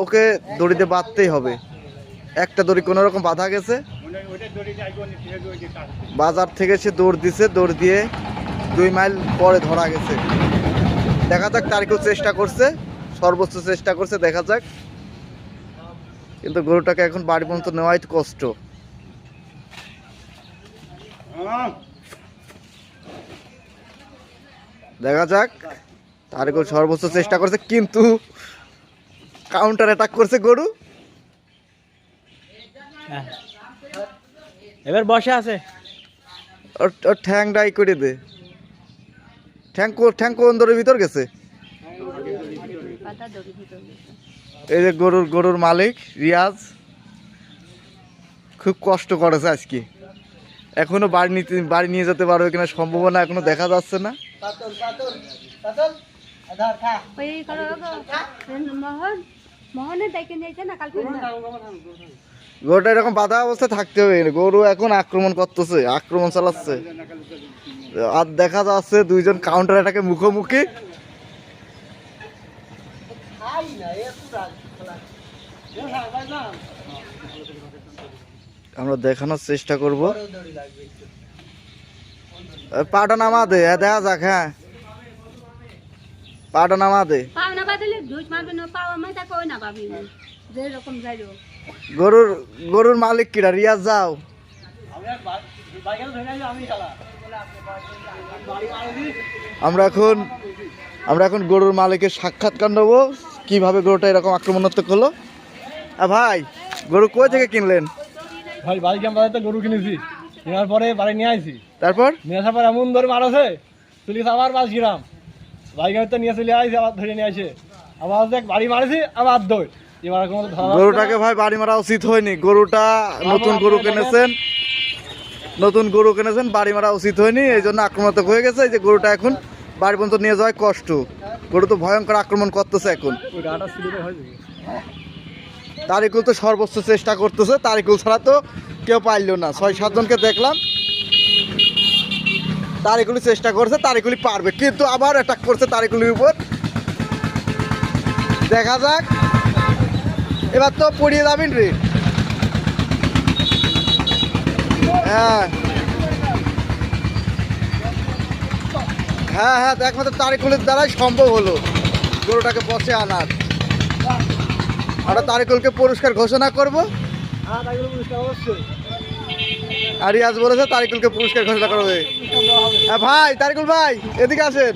ওকে দড়িতে বাঁধতেই হবে। একটা দড়ি কোনো রকম বাঁধা গেছে, বাজার থেকে সে দৌড় দিছে, দৌড় দিয়ে 2 মাইল পরে ধরা গেছে। দেখা যাক, তারিখও চেষ্টা করছে, সর্বোচ্চ চেষ্টা করছে, দেখা যাক। কিন্তু গরুটাকে এখন বাড়ি পর্যন্ত নেওয়াই কষ্ট। দেখা যাক, তারিখও সর্বোচ্চ চেষ্টা করছে, কিন্তু কাউন্টার অ্যাটাক করছে গরু। এবার বসে আছে, ওর ঠ্যাং ডাই করে দে। ঠ্যাং কোন দড়ির ভিতর গেছে? এই যে গরুর মালিক রিয়াজ খুব কষ্ট করেছে আজকে। এখনো বাড়ি নিয়ে যেতে পারবে কিনা সম্ভাবনা এখনো দেখা যাচ্ছে না। গরুটা এরকম বাধা অবস্থায় থাকতে হবে। গরু এখন আক্রমণ করতেছে, আক্রমণ চালাচ্ছে। আর দেখা যাচ্ছে 2 জন কাউন্টার অ্যাটাকে মুখোমুখি। আমরা দেখানোর চেষ্টা করব। পাটা নামা দে, দেখা যাক। হ্যাঁ, পাটা নামা দে। গরুর মালিক কিরা? রিয়াজ যাও। আমরা এখন গরুর মালিকের সাক্ষাৎকার নেবো, কিভাবে গরুটা এরকম আক্রমণাত্মক হলো। ভাই, গরু কোথা থেকে কিনলেন? ভাই বাড়িকে আমরা তো গরু কিনেছি, কেনার পরে বাড়ি নিয়ে আসি। তারপর নিয়ে আসার পর এমন ধরে মারছে, তুলিস আবার 5 গ্রাম বাইকে তো নিয়ে চলে আসি, আবার ধরে নিয়ে আসে, আবার দেখ বাড়ি মারছি, আবার দৌড়। এবার গরুটাকে ভাই বাড়ি মারা উচিত হয়নি। গরুটা নতুন গরু কিনেছেন, বাড়ি মারা উচিত হয়নি, এই জন্য আক্রমণাত্মক হয়ে গেছে। এই যে গরুটা এখন বাড়ি পর্যন্ত নিয়ে যাওয়ায় কষ্ট। গরু তো ভয়ঙ্কর আক্রমণ করতেছে এখন। তারিকুল তো সর্বোচ্চ চেষ্টা করতেছে, তারিকুল ছাড়া তো কেউ পাইল না। 6-7 জনকে দেখলাম, তারিকুলি চেষ্টা করছে, তারিকুলি পারবে, কিন্তু আবার অ্যাটাক করছে তারিকুলির উপর। দেখা যাক, এবার তো পড়িয়ে যাবেন রে। হ্যাঁ হ্যাঁ হ্যাঁ, একমাত্র তারিকুলের দ্বারাই সম্ভব হলো গরুটাকে বসে আনার। আমরা তারিকুলকে পুরস্কার ঘোষণা করবো। আর রিয়াজ বলেছে তারিকুলকে পুরস্কার ঘোষণা করবে। হ্যাঁ ভাই, তারিকুল ভাই এদিকে আসেন।